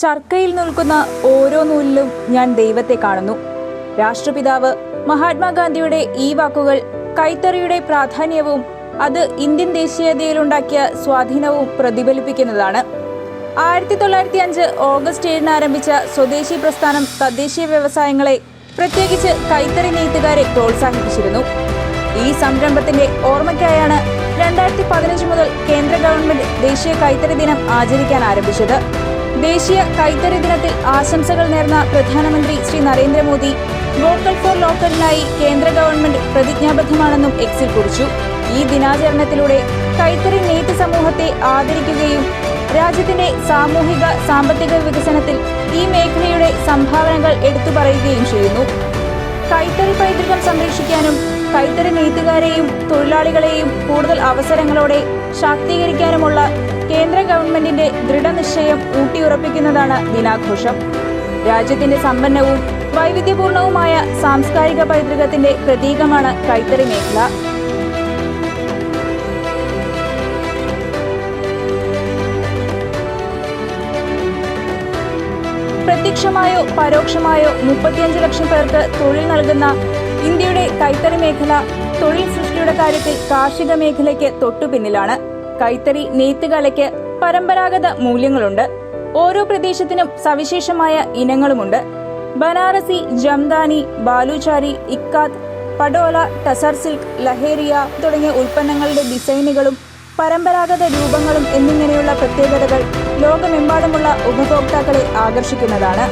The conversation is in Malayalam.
ചർക്കയിൽ നിൽക്കുന്ന ഓരോ നൂലിലും ഞാൻ ദൈവത്തെ കാണുന്നു. രാഷ്ട്രപിതാവ് മഹാത്മാഗാന്ധിയുടെ ഈ വാക്കുകൾ കൈത്തറിയുടെ പ്രാധാന്യവും അത് ഇന്ത്യൻ ദേശീയതയിലുണ്ടാക്കിയ സ്വാധീനവും പ്രതിഫലിപ്പിക്കുന്നതാണ്. 1905 ഓഗസ്റ്റ് 7 ആരംഭിച്ച സ്വദേശി പ്രസ്ഥാനം തദ്ദേശീയ വ്യവസായങ്ങളെ, പ്രത്യേകിച്ച് കൈത്തറി നെയ്ത്തുകാരെ പ്രോത്സാഹിപ്പിച്ചിരുന്നു. ഈ സംരംഭത്തിന്റെ ഓർമ്മയ്ക്കായാണ് 2015 മുതൽ കേന്ദ്ര ഗവൺമെന്റ് ദേശീയ കൈത്തറി ദിനം ആചരിക്കാൻ ആരംഭിച്ചത്. ദേശീയ കൈത്തറി ദിനത്തിൽ ആശംസകൾ നേർന്ന പ്രധാനമന്ത്രി ശ്രീ നരേന്ദ്രമോദി വോക്കൽ ഫോർ ലോക്കലിനായി കേന്ദ്ര ഗവൺമെന്റ് പ്രതിജ്ഞാബദ്ധമാണെന്നും എക്സിൽ കുറിച്ചു. ഈ ദിനാചരണത്തിലൂടെ കൈത്തറി നെയ്ത്ത് സമൂഹത്തെ ആദരിക്കുകയും രാജ്യത്തിന്റെ സാമൂഹിക സാമ്പത്തിക വികസനത്തിൽ ഈ മേഖലയുടെ സംഭാവനകൾ എടുത്തു പറയുകയും ചെയ്യുന്നു. കൈത്തറി പൈതൃകം സംരക്ഷിക്കാനും കൈത്തറി നെയ്ത്തുകാരെയും തൊഴിലാളികളെയും കൂടുതൽ അവസരങ്ങളോടെ ശാക്തീകരിക്കാനുമുള്ള കേന്ദ്ര ഗവൺമെന്റിന്റെ ദൃഢനിശ്ചയം ഊട്ടിയുറപ്പിക്കുന്നതാണ് ദിനാഘോഷം. രാജ്യത്തിന്റെ സമ്പന്നവും വൈവിധ്യപൂർണവുമായ സാംസ്കാരിക പൈതൃകത്തിന്റെ പ്രതീകമാണ് കൈത്തറി മേഖല. പ്രത്യക്ഷമായോ പരോക്ഷമായോ 35 ലക്ഷം പേർക്ക് തൊഴിൽ നൽകുന്ന ഇന്ത്യയുടെ കൈത്തറി മേഖല തൊഴിൽ സൃഷ്ടിയുടെ കാര്യത്തിൽ കാർഷിക മേഖലയ്ക്ക് തൊട്ടുപിന്നിലാണ്. കൈത്തറി നെയ്ത്തുകലയ്ക്ക് പരമ്പരാഗത മൂല്യങ്ങളുണ്ട്. ഓരോ പ്രദേശത്തിനും സവിശേഷമായ ഇനങ്ങളുമുണ്ട്. ബനാറസി, ജംദാനി, ബാലുചാരി, ഇക്കാത്ത്, പടോല, ടസർ സിൽക്ക്, ലഹേരിയ തുടങ്ങിയ ഉൽപ്പന്നങ്ങളുടെ ഡിസൈനുകളും പരമ്പരാഗത രൂപങ്ങളും എന്നിങ്ങനെയുള്ള പ്രത്യേകതകൾ ലോകമെമ്പാടുമുള്ള ഉപഭോക്താക്കളെ ആകർഷിക്കുന്നതാണ്.